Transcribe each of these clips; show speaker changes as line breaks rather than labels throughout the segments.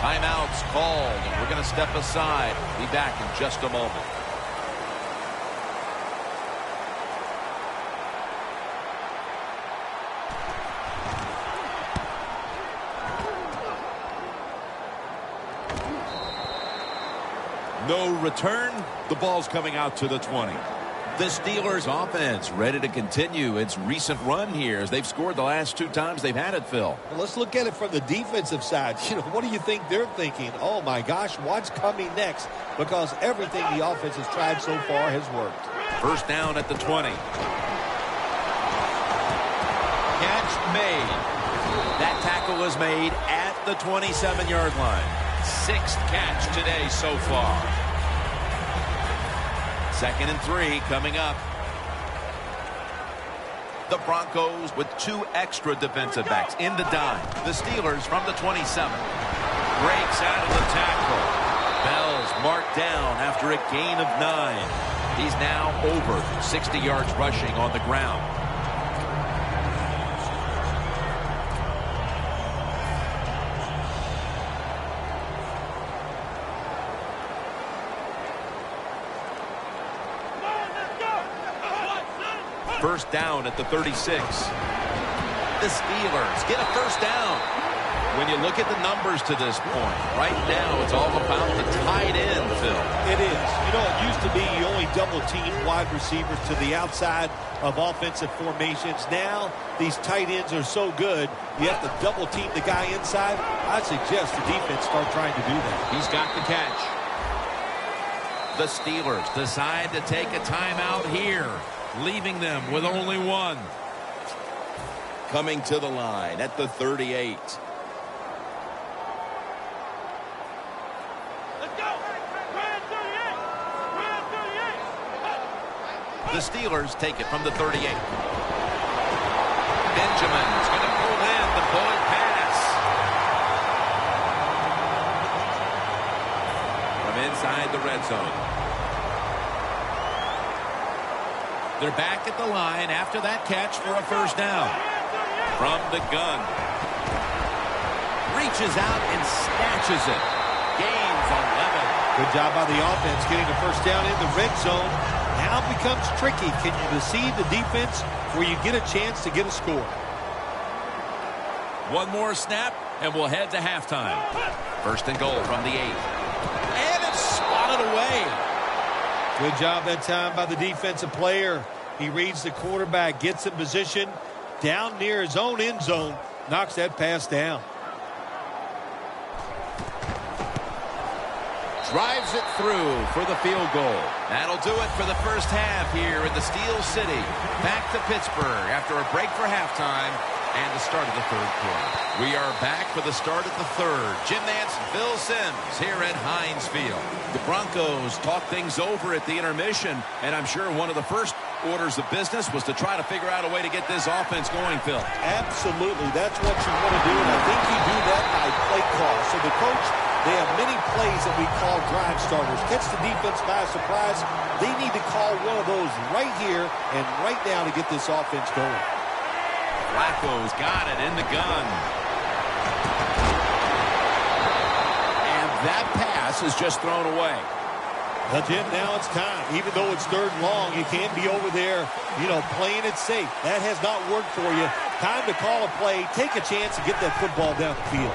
Timeouts called, and we're going to step aside. Be back in just a moment. No return. The ball's coming out to the 20. The Steelers offense ready to continue its recent run here as they've scored the last 2 times they've had it, Phil.
Well, let's look at it from the defensive side. What do you think they're thinking? Oh, my gosh, what's coming next? Because everything the offense has tried so far has worked.
First down at the 20. Catch made. That tackle was made at the 27-yard line. 6th catch today so far. 2nd and 3 coming up. The Broncos with 2 extra defensive backs in the dime. The Steelers from the 27. Breaks out of the tackle. Bell's marked down after a gain of 9. He's now over 60 yards rushing on the ground. First down at the 36. The Steelers get a first down. When you look at the numbers to this point, right now it's all about the tight end, Phil.
It is. It used to be you only double-team wide receivers to the outside of offensive formations. Now these tight ends are so good, you have to double-team the guy inside. I suggest the defense start trying to do that.
He's got the catch. The Steelers decide to take a timeout here, leaving them with only 1. Coming to the line at the 38. The Steelers take it from the 38. Benjamin's going to pull in the bullet pass. From inside the red zone. They're back at the line after that catch for a first down. From the gun. Reaches out and snatches it. Gains 11.
Good job by the offense getting the first down in the red zone. Now it becomes tricky. Can you deceive the defense where you get a chance to get a score?
One more snap, and we'll head to halftime. First and goal from the 8. And it's spotted away.
Good job that time by the defensive player. He reads the quarterback, gets in position down near his own end zone, knocks that pass down.
Drives it through for the field goal. That'll do it for the first half here in the Steel City. Back to Pittsburgh after a break for halftime and the start of the third quarter. We are back for the start of the third. Jim Nantz, Phil Simms here at Heinz Field. The Broncos talk things over at the intermission, and I'm sure one of the first orders of business was to try to figure out a way to get this offense going, Phil.
Absolutely. That's what you want to do, and I think you do that by play call. So the coach, they have many plays that we call drive starters. Catch the defense by surprise. They need to call one of those right here and right now to get this offense going.
Flacco's got it in the gun. And that pass is just thrown away.
Well, Jim, now it's time. Even though it's 3rd and long, you can't be over there, playing it safe. That has not worked for you. Time to call a play, take a chance, and get that football down the field.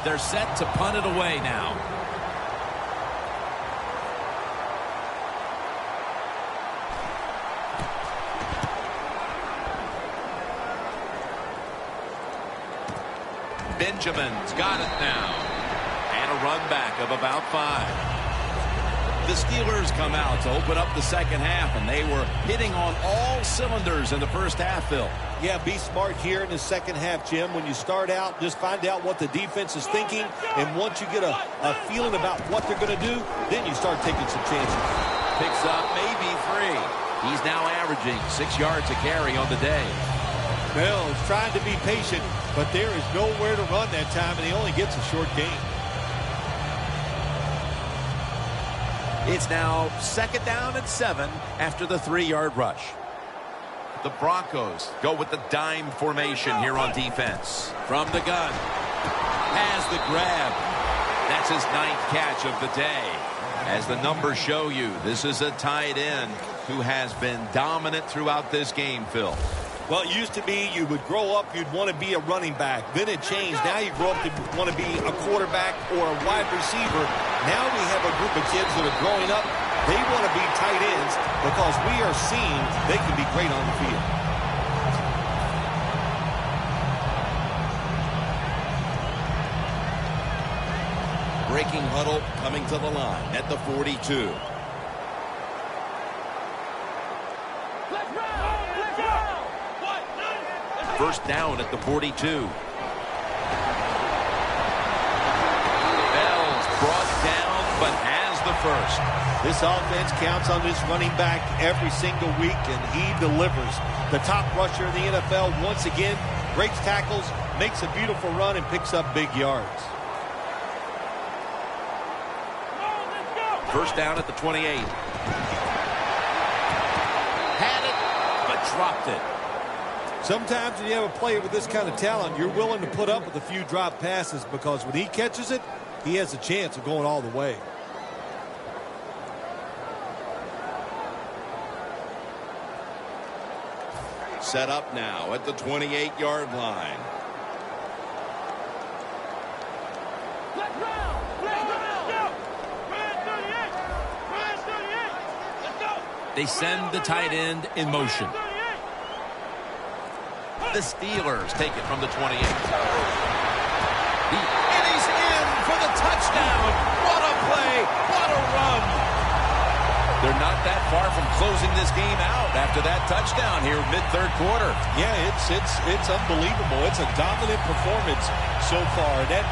They're set to punt it away now. Benjamin's got it now. And a run back of about 5. The Steelers come out to open up the second half, and they were hitting on all cylinders in the first half, Phil.
Yeah, be smart here in the second half, Jim. When you start out, just find out what the defense is thinking, and once you get a feeling about what they're going to do, then you start taking some chances.
Picks up maybe 3. He's now averaging 6 yards a carry on the day.
Bell is trying to be patient, but there is nowhere to run that time, and he only gets a short gain.
It's now 2nd down and 7 after the 3-yard rush. The Broncos go with the dime formation here on defense. From the gun. Has the grab. That's his 9th catch of the day. As the numbers show you, this is a tight end who has been dominant throughout this game, Phil.
Well, it used to be you would grow up, you'd want to be a running back. Then it changed. Now you grow up to want to be a quarterback or a wide receiver. Now we have a group of kids that are growing up. They want to be tight ends because we are seeing they can be great on the field.
Breaking huddle coming to the line at the 42. First down at the 42. Bell's brought down, but has the first.
This offense counts on this running back every single week, and he delivers. The top rusher in the NFL once again breaks tackles, makes a beautiful run, and picks up big yards.
First down at the 28. Had it, but dropped it.
Sometimes when you have a player with this kind of talent, you're willing to put up with a few drop passes because when he catches it, he has a chance of going all the way.
Set up now at the 28-yard line. They send the tight end in motion. The Steelers take it from the 28. And he's in for the touchdown. What a play. What a run. They're not that far from closing this game out after that touchdown here mid-third quarter.
Yeah, it's unbelievable. It's a dominant performance so far. That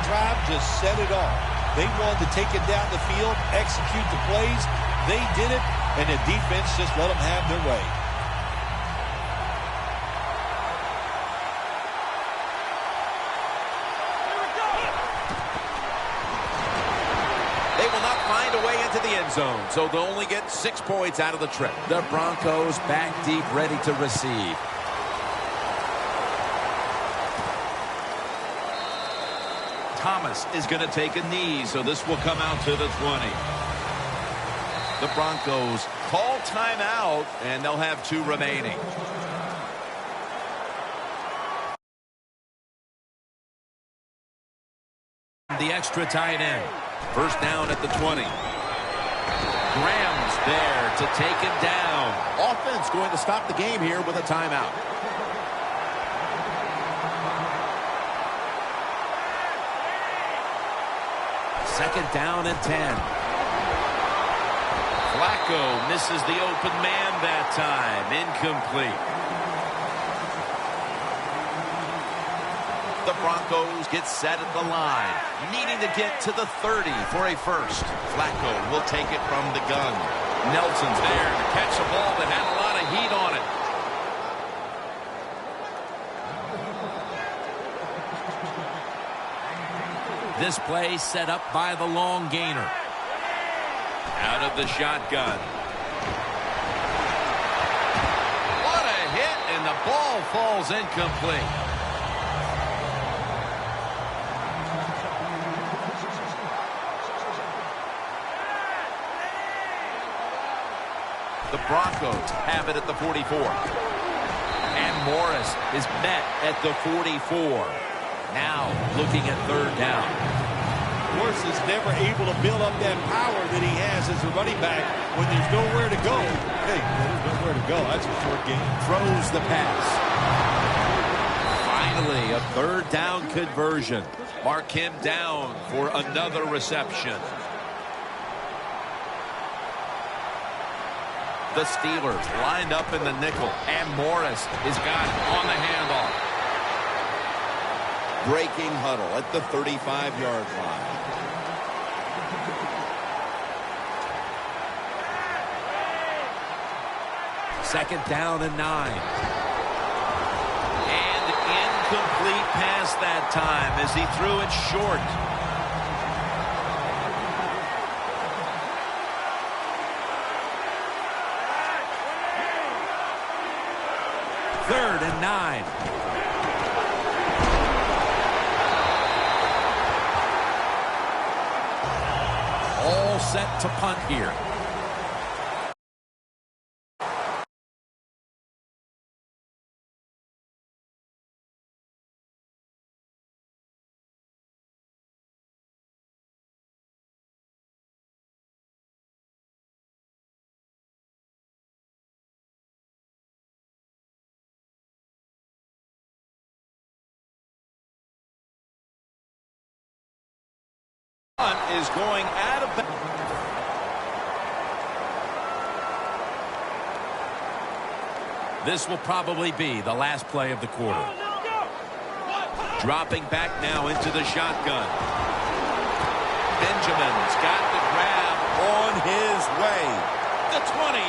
drive just set it off. They wanted to take it down the field, execute the plays. They did it, and the defense just let them have their way.
They will not find a way into the end zone, so they'll only get 6 points out of the trip. The Broncos back deep, ready to receive. Thomas is going to take a knee, so this will come out to the 20. The Broncos call timeout, and they'll have 2 remaining. The extra tight end. First down at the 20. Graham's there to take him down. Offense going to stop the game here with a timeout. Second down and 10. Flacco misses the open man that time. Incomplete. The Broncos get set at the line, needing to get to the 30 for a first. Flacco will take it from the gun. Nelson's there to catch a ball that had a lot of heat on it. This play set up by the long gainer. Out of the shotgun. What a hit, and the ball falls incomplete. The Broncos have it at the 44. And Morris is met at the 44. Now looking at third down.
Morris is never able to build up that power that he has as a running back when there's nowhere to go. Hey, there's nowhere to go. That's a short game.
Throws the pass. Finally, a third down conversion. Mark him down for another reception. The Steelers lined up in the nickel, and Morris is got on the handoff. Breaking huddle at the 35-yard line. Second down and 9. And incomplete pass that time as he threw it short. Third and 9. All set to punt here. Is going out of bounds. This will probably be the last play of the quarter. Dropping back now into the shotgun. Benjamin's got the grab on his way. The 20,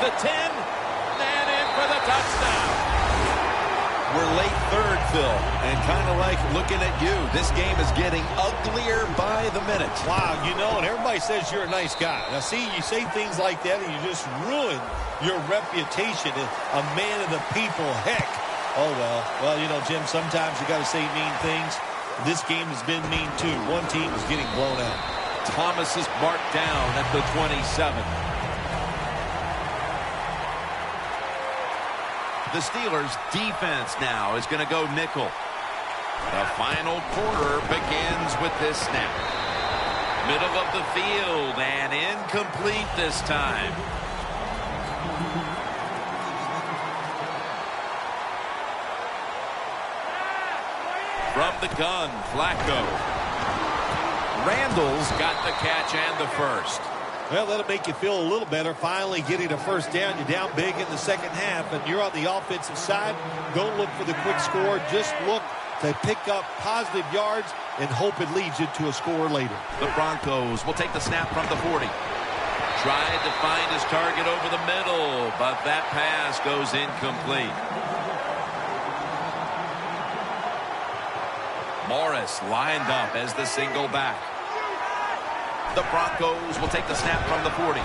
the 10, and in for the touchdown. We're late third, Phil, and kind of like looking at you. This game is getting uglier by the minute.
Wow, you know, and everybody says you're a nice guy. Now, see, you say things like that, and you just ruin your reputation as a man of the people. Heck. Oh, well, you know, Jim, sometimes you got to say mean things. This game has been mean, too. One team is getting blown out.
Thomas is marked down at the 27. The Steelers' defense now is going to go nickel. The final quarter begins with this snap. Middle of the field and incomplete this time. From the gun, Flacco. Randall's got the catch and the first.
Well, that'll make you feel a little better. Finally getting a first down. You're down big in the second half, and you're on the offensive side. Don't look for the quick score. Just look to pick up positive yards and hope it leads you to a score later.
The Broncos will take the snap from the 40. Tried to find his target over the middle, but that pass goes incomplete. Morris lined up as the single back. The Broncos will take the snap from the 40.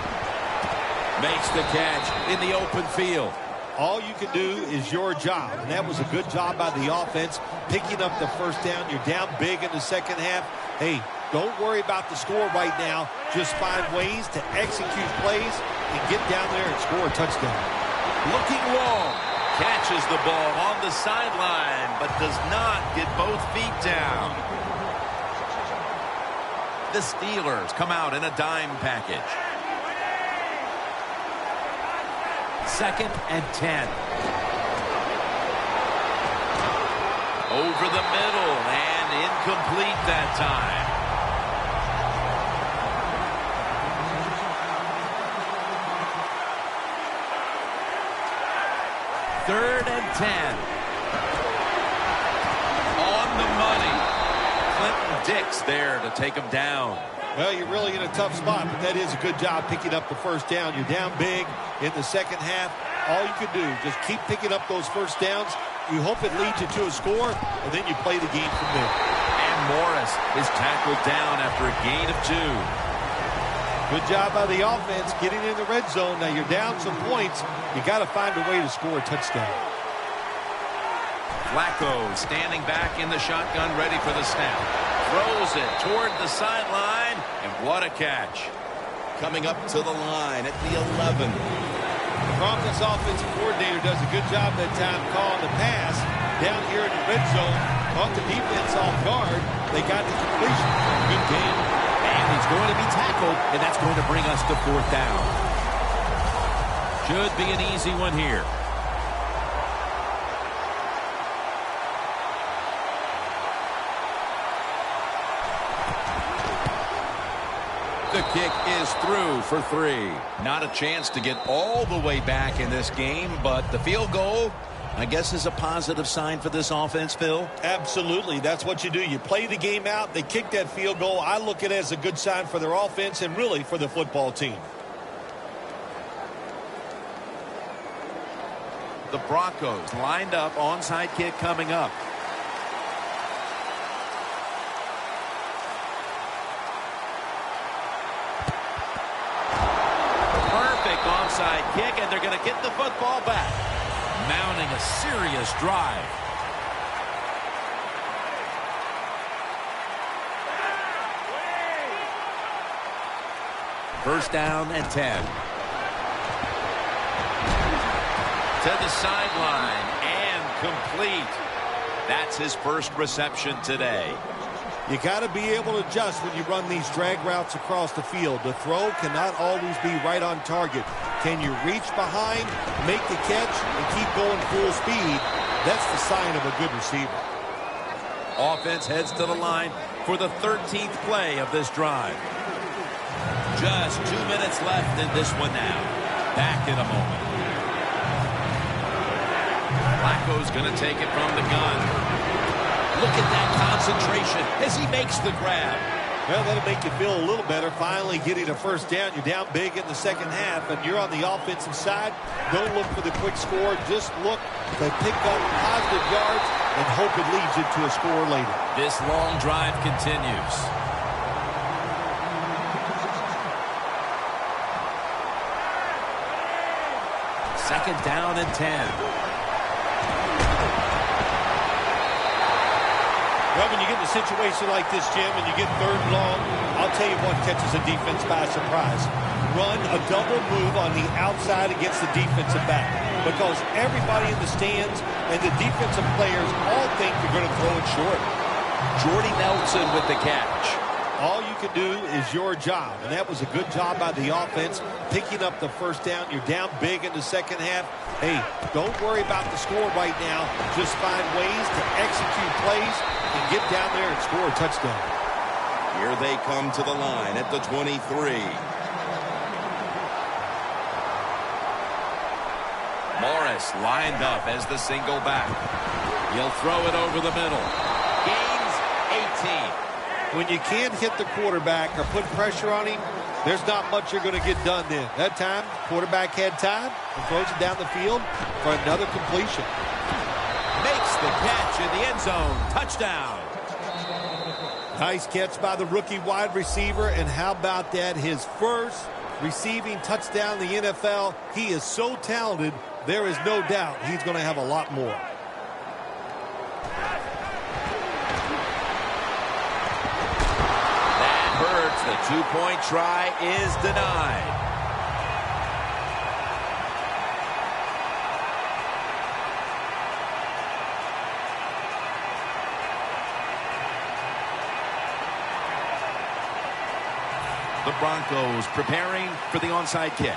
Makes the catch in the open field.
All you can do is your job, and that was a good job by the offense, picking up the first down. You're down big in the second half. Hey, don't worry about the score right now. Just find ways to execute plays and get down there and score a touchdown.
Looking long. Catches the ball on the sideline, but does not get both feet down. The Steelers come out in a dime package. Second and 10. Over the middle and incomplete that time. Third and 10. On the money. Clinton Dix there to take him down.
Well, you're really in a tough spot, but that is a good job picking up the first down. You're down big in the second half. All you can do, just keep picking up those first downs. You hope it leads you to a score, and then you play the game from there.
And Morris is tackled down after a gain of 2.
Good job by the offense getting in the red zone. Now you're down some points. You got to find a way to score a touchdown.
Flacco standing back in the shotgun, ready for the snap. Throws it toward the sideline, and what a catch. Coming up to the line at the 11.
The Broncos offensive coordinator does a good job that time calling the pass. Down here in the red zone, caught the defense off guard. They got the completion. Good game.
And he's going to be tackled, and that's going to bring us to fourth down. Should be an easy one here. The kick is through for 3. Not a chance to get all the way back in this game, but the field goal, I guess, is a positive sign for this offense, Phil.
Absolutely. That's what you do. You play the game out. They kick that field goal. I look at it as a good sign for their offense and really for the football team.
The Broncos lined up, onside kick coming up. Perfect onside kick, and they're going to get the football back. Mounting a serious drive. First down and 10. To the sideline and complete. That's his first reception today.
You got to be able to adjust when you run these drag routes across the field. The throw cannot always be right on target. Can you reach behind, make the catch, and keep going full speed? That's the sign of a good receiver.
Offense heads to the line for the 13th play of this drive. Just 2 minutes left in this one now. Back in a moment. Flacco's going to take it from the gun. Look at that concentration as he makes the grab.
Well, that'll make you feel a little better. Finally getting a first down. You're down big in the second half, and you're on the offensive side. Don't look for the quick score. Just look to pick up positive yards and hope it leads you to a score later.
This long drive continues. Second down and 10.
Well, when you get in a situation like this, Jim, and you get third and long, I'll tell you what catches a defense by surprise. Run a double move on the outside against the defensive back, because everybody in the stands and the defensive players all think you're going to throw it short.
Jordy Nelson with the catch.
All you can do is your job, and that was a good job by the offense, picking up the first down. You're down big in the second half. Hey, don't worry about the score right now. Just find ways to execute plays and get down there and score a touchdown.
Here they come to the line at the 23. Morris lined up as the single back. He'll throw it over the middle. Gains 18.
When you can't hit the quarterback or put pressure on him, there's not much you're going to get done then. That time, quarterback had time and throws it down the field for another completion.
Makes the catch in the end zone. Touchdown.
Nice catch by the rookie wide receiver. And how about that? His first receiving touchdown in the NFL. He is so talented, there is no doubt he's going to have a lot more.
The two-point try is denied. The Broncos preparing for the onside kick.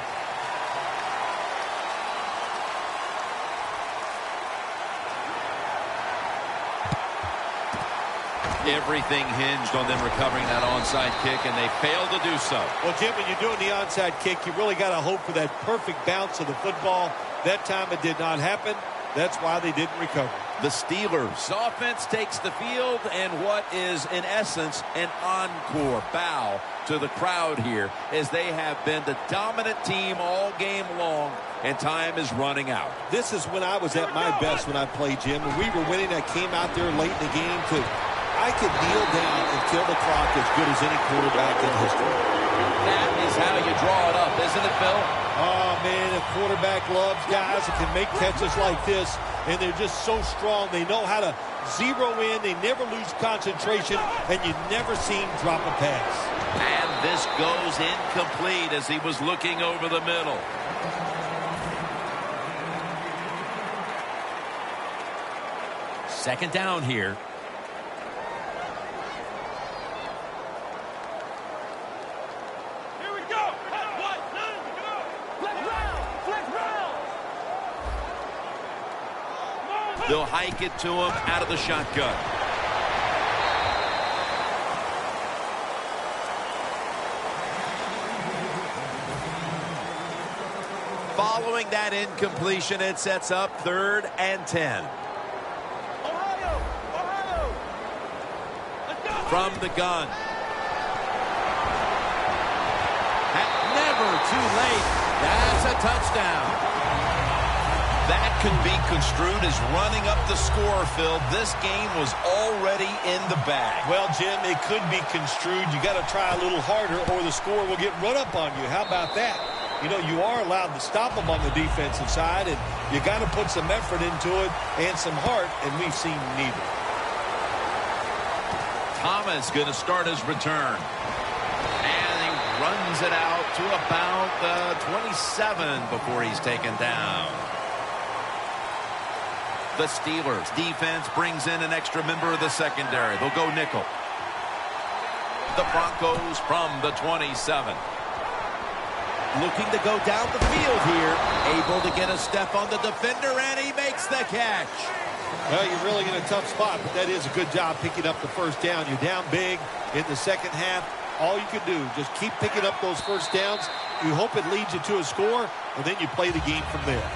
Everything hinged on them recovering that onside kick, and they failed to do so.
Well, Jim, when you're doing the onside kick, you really got to hope for that perfect bounce of the football. That time it did not happen. That's why they didn't recover.
The Steelers' offense takes the field, and what is, in essence, an encore bow to the crowd here, as they have been the dominant team all game long, and time is running out.
This is when I was at my best when I played, Jim. When we were winning, I came out there late in the game to I could kneel down and kill the clock as good as any quarterback in history.
That is how you draw it up, isn't it, Phil?
Oh, man, a quarterback loves guys that can make catches like this, and they're just so strong. They know how to zero in. They never lose concentration, and you never see him drop a pass.
And this goes incomplete as he was looking over the middle. Second down here. They'll hike it to him out of the shotgun. Following that incompletion, it sets up 3rd and 10. From the gun. Never too late. That's a touchdown. That could be construed as running up the score, Phil. This game was already in the bag.
Well, Jim, it could be construed. You got to try a little harder or the score will get run up on you. How about that? You know, you are allowed to stop them on the defensive side, and you got to put some effort into it and some heart, and we've seen neither.
Thomas going to start his return. And he runs it out to about the 27 before he's taken down. The Steelers defense brings in an extra member of the secondary. They'll go nickel. The Broncos from the 27. Looking to go down the field here. Able to get a step on the defender, and he makes the catch.
Well, you're really in a tough spot, but that is a good job picking up the first down. You're down big in the second half. All you can do, just keep picking up those first downs. You hope it leads you to a score, and then you play the game from there.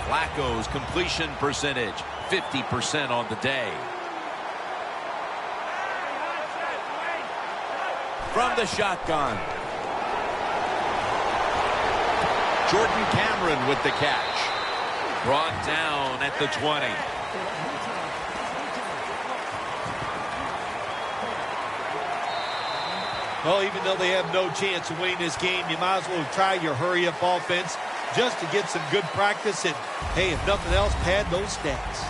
Flacco's completion percentage, 50% on the day. From the shotgun. Jordan Cameron with the catch. Brought down at the 20.
Well, even though they have no chance of winning this game, you might as well try your hurry-up offense just to get some good practice and, hey, if nothing else, pad those stats.